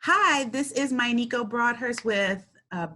Hi, this is my Nico Broadhurst with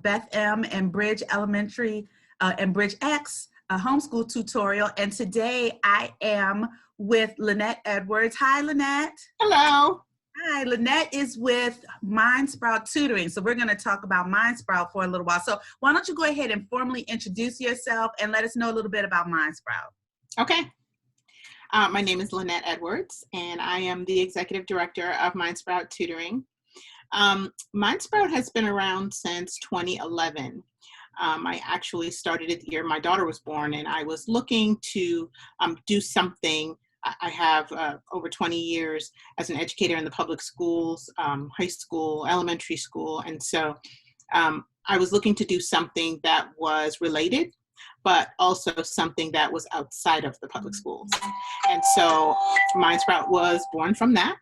Beth M. and Bridge Elementary and Bridge X homeschool tutorial. And today I am with Lynette Edwards. Hi, Lynette. Hello. Hi, Lynette is with Mindsprout Tutoring. So we're going to talk about Mindsprout for a little while. So why don't you go ahead and formally introduce yourself and let us know a little bit about Mindsprout. Okay. My name is Lynette Edwards, and I am the Executive Director of Mindsprout Tutoring. Mindsprout has been around since 2011. I actually started it the year my daughter was born, and I was looking to do something. I have over 20 years as an educator in the public schools, high school, elementary school, and so I was looking to do something that was related, but also something that was outside of the public schools. And so Mindsprout was born from that.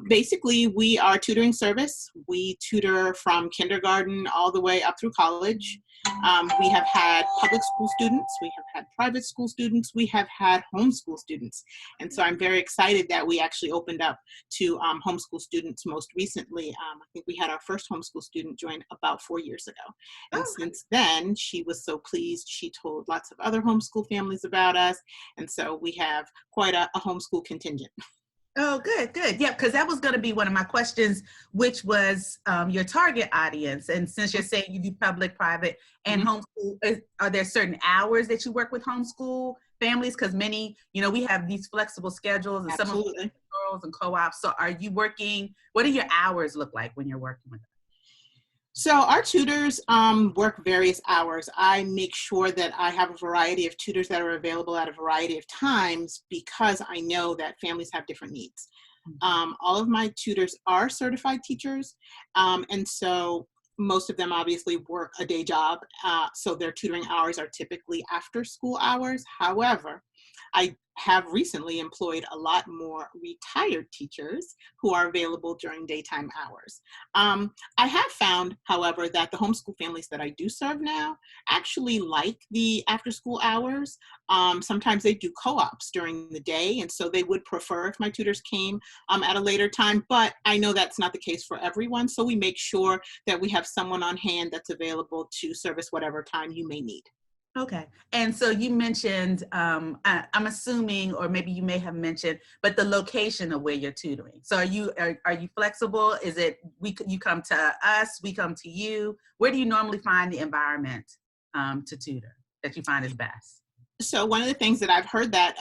Basically, we are a tutoring service. We tutor from kindergarten all the way up through college. We have had public school students, we have had private school students, we have had homeschool students. And so I'm very excited that we actually opened up to homeschool students most recently. I think we had our first homeschool student join about 4 years ago. And since then, she was so pleased. She told lots of other homeschool families about us. And so we have quite a homeschool contingent. Oh, good, good. Yeah, because that was going to be one of my questions, which was your target audience. And since you're saying you do public, private, and homeschool, are there certain hours that you work with homeschool families? Because many, we have these flexible schedules and some of them are girls and co-ops. So are you working, what do your hours look like when you're working with them? So our tutors work various hours. I make sure that I have a variety of tutors that are available at a variety of times because I know that families have different needs. All of my tutors are certified teachers, and so most of them obviously work a day job, so their tutoring hours are typically after school hours. However, I have recently employed a lot more retired teachers who are available during daytime hours. I have found, however, that the homeschool families that I do serve now actually like the after school hours. Sometimes they do co-ops during the day, and so they would prefer if my tutors came at a later time, but I know that's not the case for everyone, so we make sure that we have someone on hand that's available to service whatever time you may need. Okay. And so you mentioned, I'm assuming, or maybe you may have mentioned, but the location of where you're tutoring. So are you flexible? Is it, you come to us, we come to you? Where do you normally find the environment to tutor that you find is best? So one of the things that I've heard that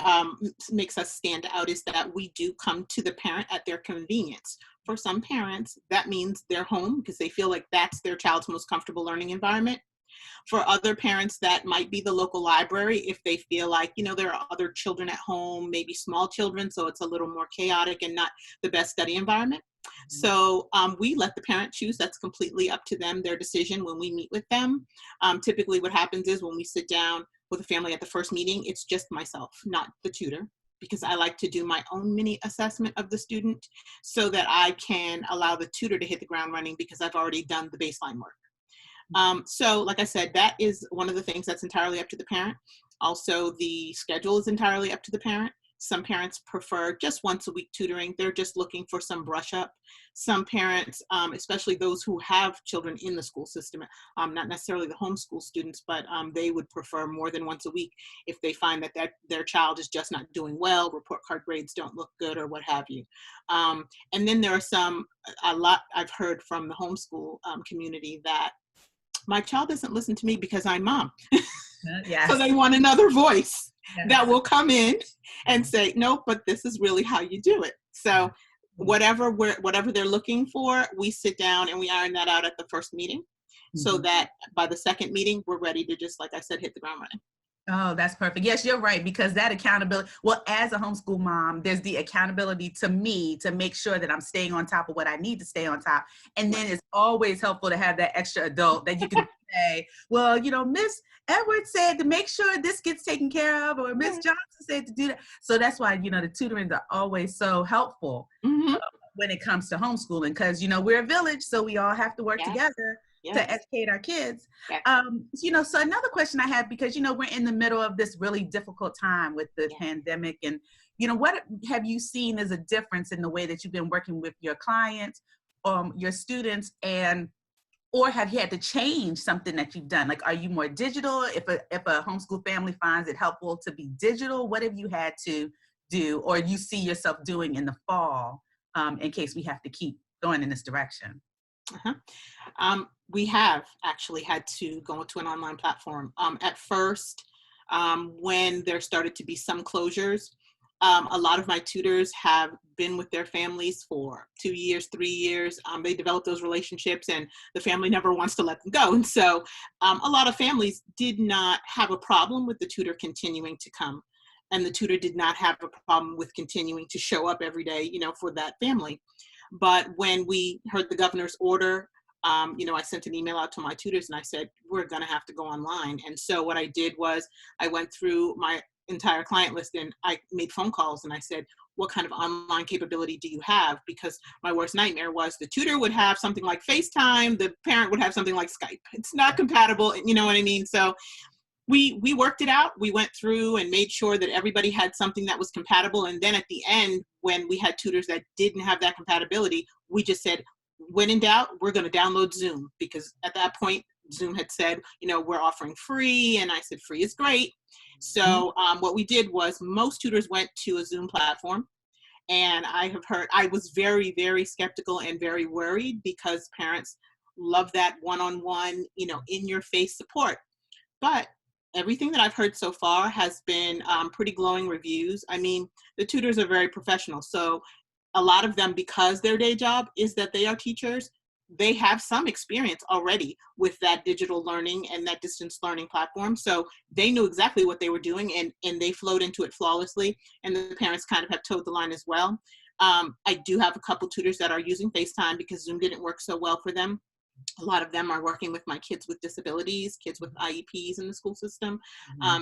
makes us stand out is that we do come to the parent at their convenience. For some parents, that means their home because they feel like that's their child's most comfortable learning environment. For other parents, that might be the local library if they feel like, there are other children at home, maybe small children, so it's a little more chaotic and not the best study environment. So we let the parent choose. That's completely up to them, their decision when we meet with them. Typically what happens is when we sit down with a family at the first meeting, it's just myself, not the tutor, because I like to do my own mini assessment of the student so that I can allow the tutor to hit the ground running because I've already done the baseline work. So like I said, that is one of the things that's entirely up to the parent. Also, the schedule is entirely up to the parent. Some parents prefer just once a week tutoring. They're just looking for some brush up. Some parents, especially those who have children in the school system, not necessarily the homeschool students, but they would prefer more than once a week if they find that their child is just not doing well, report card grades don't look good or what have you. And then there are a lot I've heard from the homeschool community that my child doesn't listen to me because I'm mom. Yes. So they want another voice that will come in and say, no, but this is really how you do it. So whatever they're looking for, we sit down and we iron that out at the first meeting so that by the second meeting, we're ready to just, like I said, hit the ground running. Oh, that's perfect. Yes, you're right, because that accountability, well, as a homeschool mom, there's the accountability to me to make sure that I'm staying on top of what I need to stay on top. And then it's always helpful to have that extra adult that you can say, well, Miss Edwards said to make sure this gets taken care of, or Miss Johnson said to do that. So that's why, the tutorings are always so helpful when it comes to homeschooling, because, we're a village, so we all have to work together to educate our kids. So another question I have, because, we're in the middle of this really difficult time with the pandemic, and, what have you seen as a difference in the way that you've been working with your clients your students, and or have you had to change something that you've done? Like, are you more digital? If a homeschool family finds it helpful to be digital, what have you had to do, or you see yourself doing in the fall, in case we have to keep going in this direction? Uh-huh. We have actually had to go into an online platform. At first, when there started to be some closures, a lot of my tutors have been with their families for 2 years, 3 years. They develop those relationships and the family never wants to let them go. And so a lot of families did not have a problem with the tutor continuing to come. And the tutor did not have a problem with continuing to show up every day, for that family. But when we heard the governor's order, I sent an email out to my tutors and I said, we're going to have to go online. And so what I did was I went through my entire client list and I made phone calls and I said, what kind of online capability do you have? Because my worst nightmare was the tutor would have something like FaceTime, the parent would have something like Skype. It's not compatible, you know what I mean? So we worked it out. We went through and made sure that everybody had something that was compatible. And then at the end, when we had tutors that didn't have that compatibility, we just said, when in doubt, we're going to download Zoom, because at that point, Zoom had said, we're offering free. And I said, free is great. So what we did was most tutors went to a Zoom platform. And I was very, very skeptical and very worried because parents love that one-on-one, in your face support. But everything that I've heard so far has been pretty glowing reviews. I mean, the tutors are very professional. So a lot of them, because their day job is that they are teachers, they have some experience already with that digital learning and that distance learning platform. So they knew exactly what they were doing and they flowed into it flawlessly. And the parents kind of have towed the line as well. I do have a couple tutors that are using FaceTime because Zoom didn't work so well for them. A lot of them are working with my kids with disabilities, kids with IEPs in the school system.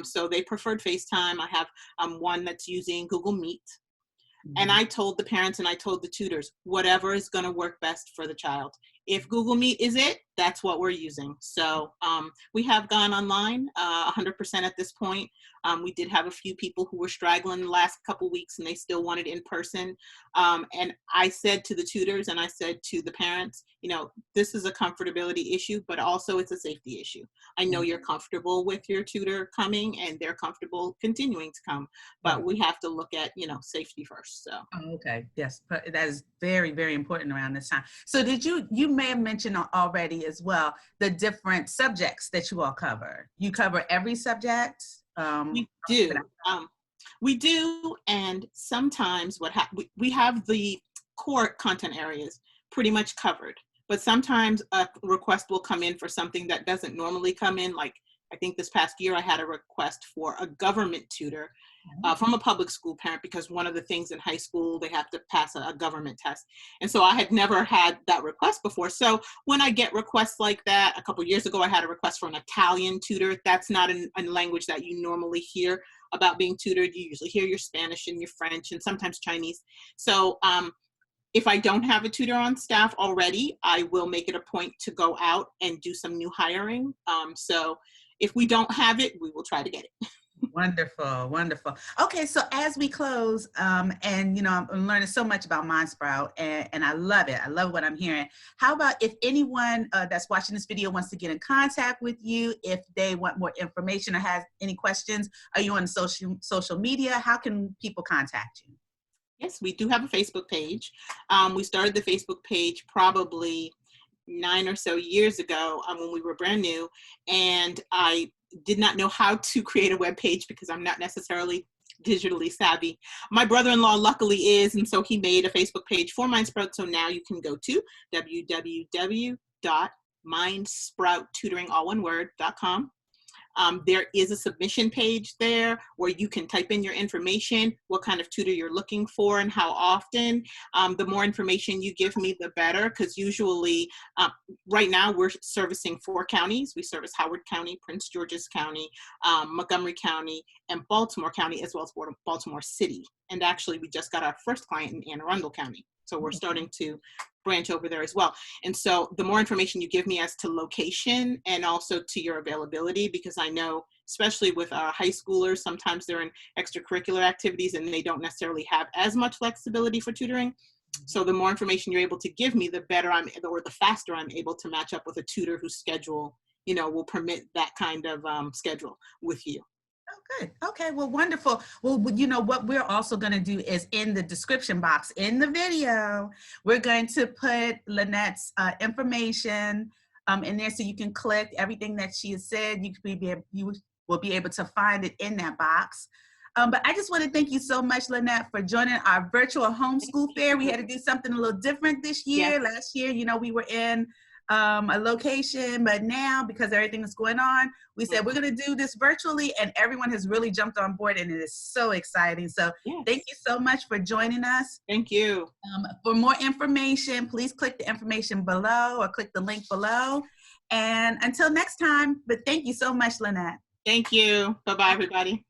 So they preferred FaceTime. I have one that's using Google Meet. And I told the parents and I told the tutors, whatever is going to work best for the child. If Google Meet is it, that's what we're using. So we have gone online 100% at this point. We did have a few people who were straggling the last couple weeks and they still wanted in person. And I said to the tutors and I said to the parents, this is a comfortability issue, but also it's a safety issue. I know you're comfortable with your tutor coming and they're comfortable continuing to come, but we have to look at, safety first. So. Oh, okay. Yes. But that is very, very important around this time. So you may have mentioned already as well, the different subjects that you all cover. You cover every subject? We do. We do. And sometimes we have the core content areas pretty much covered, but sometimes a request will come in for something that doesn't normally come in. Like, I think this past year I had a request for a government tutor from a public school parent, because one of the things in high school, they have to pass a government test. And so I had never had that request before. So when I get requests like that, a couple of years ago, I had a request for an Italian tutor. That's not a language that you normally hear about being tutored. You usually hear your Spanish and your French and sometimes Chinese. So if I don't have a tutor on staff already, I will make it a point to go out and do some new hiring. So if we don't have it, we will try to get it. Wonderful, wonderful. Okay, so as we close, and I'm learning so much about Mindsprout, and I love it. I love what I'm hearing. How about if anyone that's watching this video wants to get in contact with you, if they want more information or has any questions, are you on social media? How can people contact you? Yes, we do have a Facebook page. We started the Facebook page probably 9 or so years ago when we were brand new, and I did not know how to create a web page because I'm not necessarily digitally savvy. My brother-in-law luckily is, and so he made a Facebook page for Mindsprout. So now you can go to www.mindsprouttutoring.com. There is a submission page there where you can type in your information, what kind of tutor you're looking for and how often. The more information you give me, the better, because usually right now we're servicing 4 counties. We service Howard County, Prince George's County, Montgomery County, and Baltimore County, as well as Baltimore City. And actually, we just got our first client in Anne Arundel County. So we're starting to branch over there as well. And so the more information you give me as to location and also to your availability, because I know, especially with our high schoolers, sometimes they're in extracurricular activities and they don't necessarily have as much flexibility for tutoring. So the more information you're able to give me, the better or the faster I'm able to match up with a tutor whose schedule, will permit that kind of schedule with you. Oh, good. Okay, well, wonderful. Well, what we're also going to do is in the description box in the video, we're going to put Lynette's information in there so you can click everything that she has said. You will be able to find it in that box. But I just want to thank you so much, Lynette, for joining our virtual homeschool fair. We had to do something a little different this year. Yes. Last year, we were in a location, but now because everything that's going on, we said we're going to do this virtually, and everyone has really jumped on board, and it is so exciting. So thank you so much for joining us. Thank you. For more information, please click the information below or click the link below. And until next time, but thank you so much, Lynette. Thank you. Bye-bye, everybody.